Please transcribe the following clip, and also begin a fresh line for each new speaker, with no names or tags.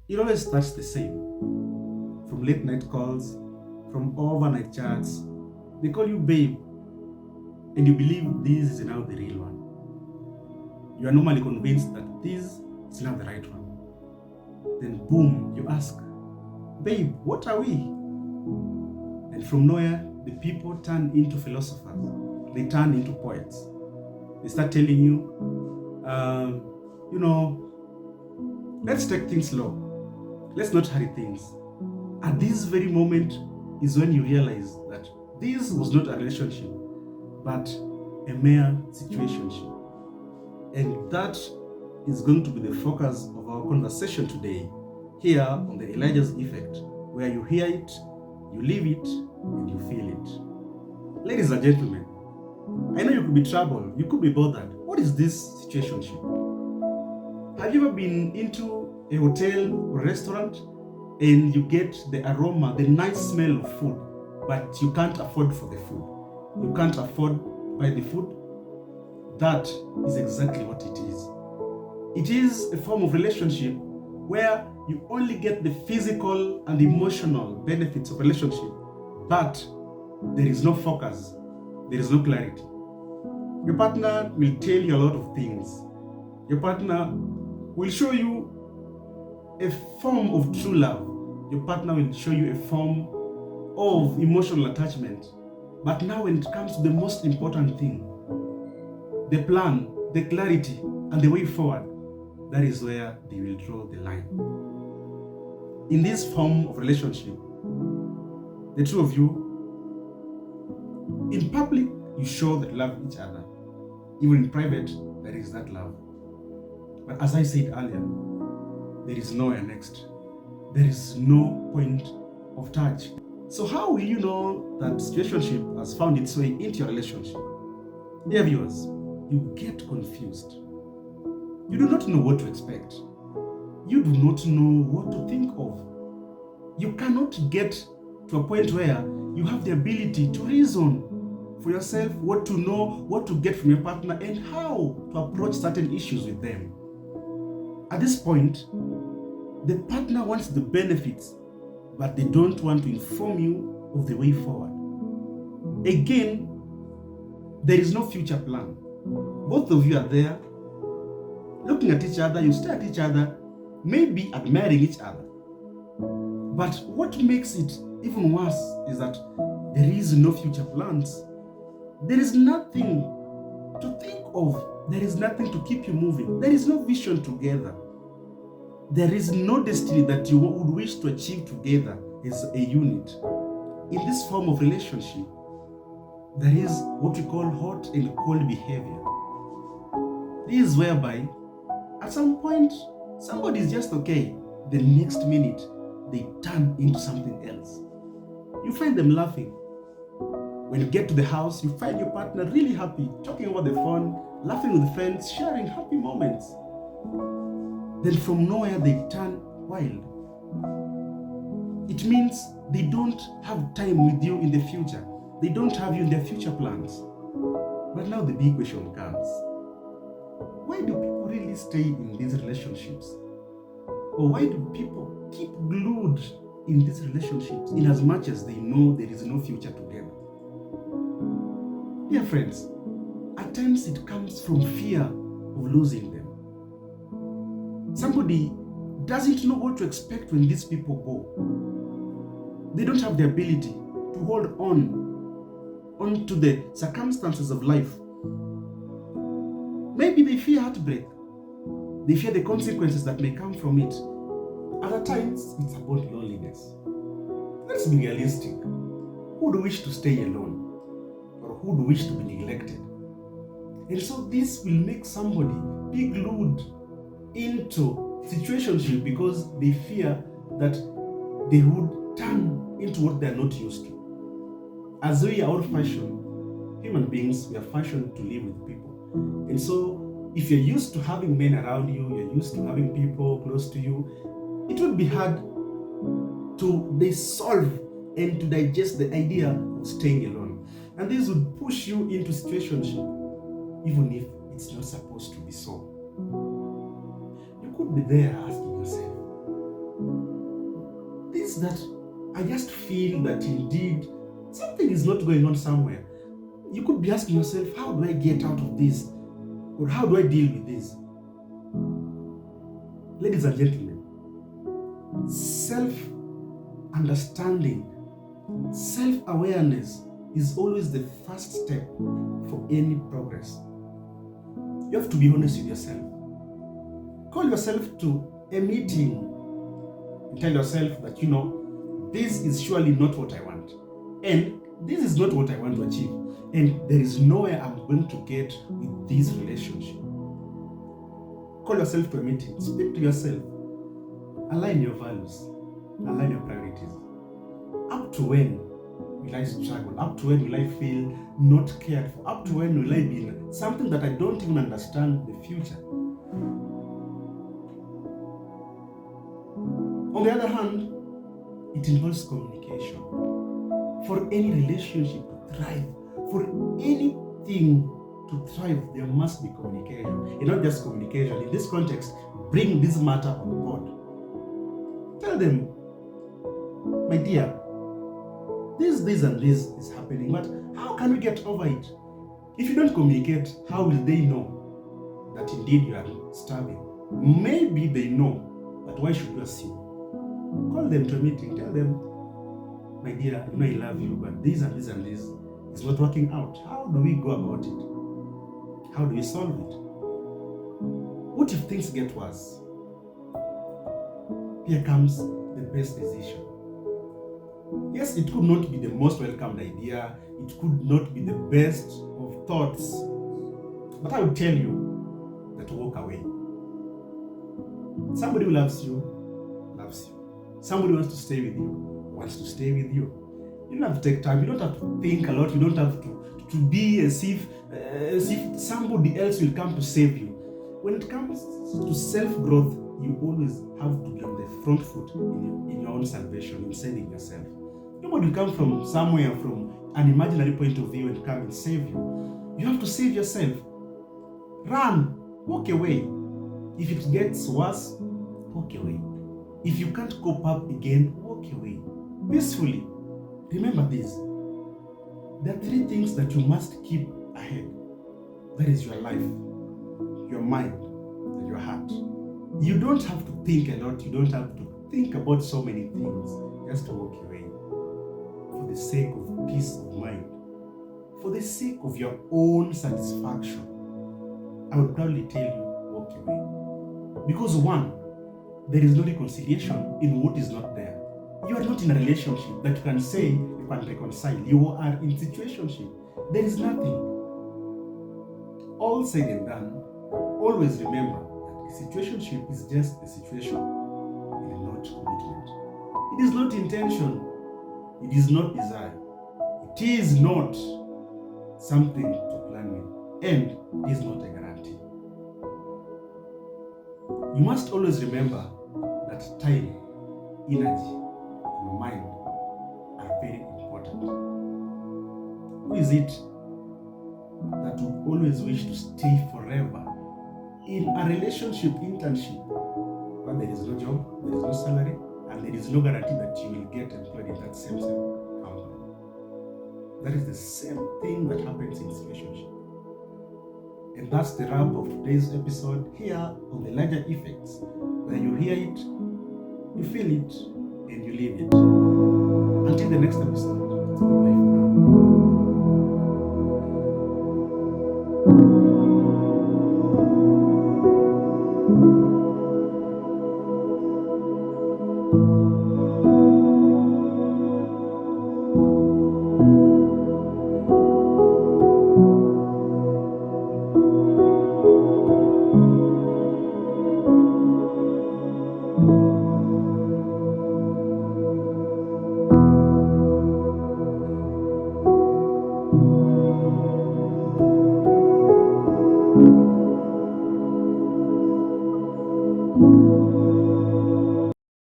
It always starts the same. From late night calls, from overnight chats. They call you babe, and you believe this is now the real one. You are normally convinced that this is now the right one. Then boom, you ask, babe, what are we? And from nowhere, the people turn into philosophers. They turn into poets. They start telling you, you know, let's take things slow. Let's not hurry things. At this very moment is when you realize that this was not a relationship, but a mere situationship. And that is going to be the focus of our conversation today, here on the Elijah's Effect, where you hear it, you live it, and you feel it. Ladies and gentlemen, I know you could be troubled, you could be bothered. What is this situationship? Have you ever been into a hotel or restaurant and you get the aroma, the nice smell of food, but you can't afford for the food? You can't afford to buy the food? That is exactly what it is. It is a form of relationship where you only get the physical and emotional benefits of relationship, but there is no focus, there is no clarity. Your partner will tell you a lot of things. Your partner will show you a form of true love. Your partner will show you a form of emotional attachment. But now when it comes to the most important thing, the plan, the clarity, and the way forward, that is where they will draw the line. In this form of relationship, the two of you, in public, you show that love each other. Even in private, there is that love. But as I said earlier, there is nowhere next. There is no point of touch. So how will you know that situationship has found its way into your relationship? Dear viewers, you get confused. You do not know what to expect. You do not know what to think of. You cannot get to a point where you have the ability to reason for yourself, what to know, what to get from your partner, and how to approach certain issues with them. At this point, the partner wants the benefits, but they don't want to inform you of the way forward. Again, there is no future plan. Both of you are there, looking at each other, you stare at each other, maybe admiring each other. But what makes it even worse is that there is no future plans. There is nothing to think of. There is nothing to keep you moving. There is no vision together. There is no destiny that you would wish to achieve together as a unit. In this form of relationship, there is what we call hot and cold behavior. This is whereby, at some point, somebody is just okay. The next minute, they turn into something else. You find them laughing. When you get to the house, you find your partner really happy, talking over the phone, laughing with friends, sharing happy moments. Then from nowhere, they turn wild. It means they don't have time with you in the future. They don't have you in their future plans. But now the big question comes. Why do people really stay in these relationships? Or why do people keep glued in these relationships in as much as they know there is no future together? Dear friends, at times it comes from fear of losing them. Somebody doesn't know what to expect when these people go. They don't have the ability to hold on to the circumstances of life. Maybe they fear heartbreak. They fear the consequences that may come from it. Other times, it's about loneliness. Let's be realistic. Who would wish to stay alone? Or who would wish to be neglected? And so this will make somebody be glued into situationship because they fear that they would turn into what they're not used to. As we are old-fashioned, human beings, we are fashioned to live with people. And so if you're used to having men around you, you're used to having people close to you, it would be hard to dissolve and to digest the idea of staying alone. And this would push you into situationship, even if it's not supposed to be so. You could be there asking yourself, it's that I just feel that indeed something is not going on somewhere. You could be asking yourself, how do I get out of this? Or how do I deal with this? Ladies and gentlemen, self-understanding, self-awareness is always the first step for any progress. You have to be honest with yourself. Call yourself to a meeting and tell yourself that, this is surely not what I want. And this is not what I want to achieve. And there is nowhere I'm going to get with this relationship. Call yourself to a meeting. Speak to yourself. Align your values. Align your priorities. Up to when will I struggle? Up to when will I feel not cared for? Up to when will I be in something that I don't even understand the future? On the other hand, it involves communication. For any relationship to thrive, for anything to thrive, there must be communication. And not just communication. In this context, bring this matter on board. Tell them, my dear, this and this is happening, but how can we get over it? If you don't communicate, how will they know that indeed you are starving? Maybe they know, but why should you assume? Call them to a meeting, tell them, my dear, I love you, but this and this and this is not working out. How do we go about it? How do we solve it? What if things get worse? Here comes the best decision. Yes, it could not be the most welcomed idea. It could not be the best of thoughts. But I will tell you that walk away. Somebody who loves you, loves you. Somebody who wants to stay with you, wants to stay with you. You don't have to take time. You don't have to think a lot. You don't have to be as if somebody else will come to save you. When it comes to self-growth, you always have to be on the front foot in your own salvation, in saving yourself. Nobody will come from somewhere, from an imaginary point of view, and come and save you. You have to save yourself. Run. Walk away. If it gets worse, walk away. If you can't cope up again, walk away. Peacefully. Remember this. There are 3 things that you must keep ahead. That is your life, your mind, and your heart. You don't have to think a lot. You don't have to think about so many things. Just walk away. For the sake of peace of mind. For the sake of your own satisfaction. I would proudly tell you, walk away. Because 1, there is no reconciliation in what is not there. You are not in a relationship that you can say you can reconcile. You are in situationship. There is nothing. All said and done, always remember that a situationship is just a situation and not commitment. It is not intention. It is not desire. It is not something to plan with. And it is not a guarantee. You must always remember that time, energy, and mind are very important. Who is it that would always wish to stay forever in a relationship, internship, where there is no job, there is no salary, and there is no guarantee that you will get employed in that same company? That is the same thing that happens in situationship. And that's the wrap of today's episode here on the larger effects, where you hear it, you feel it, and you live it. Until the next episode, it's goodbye for now.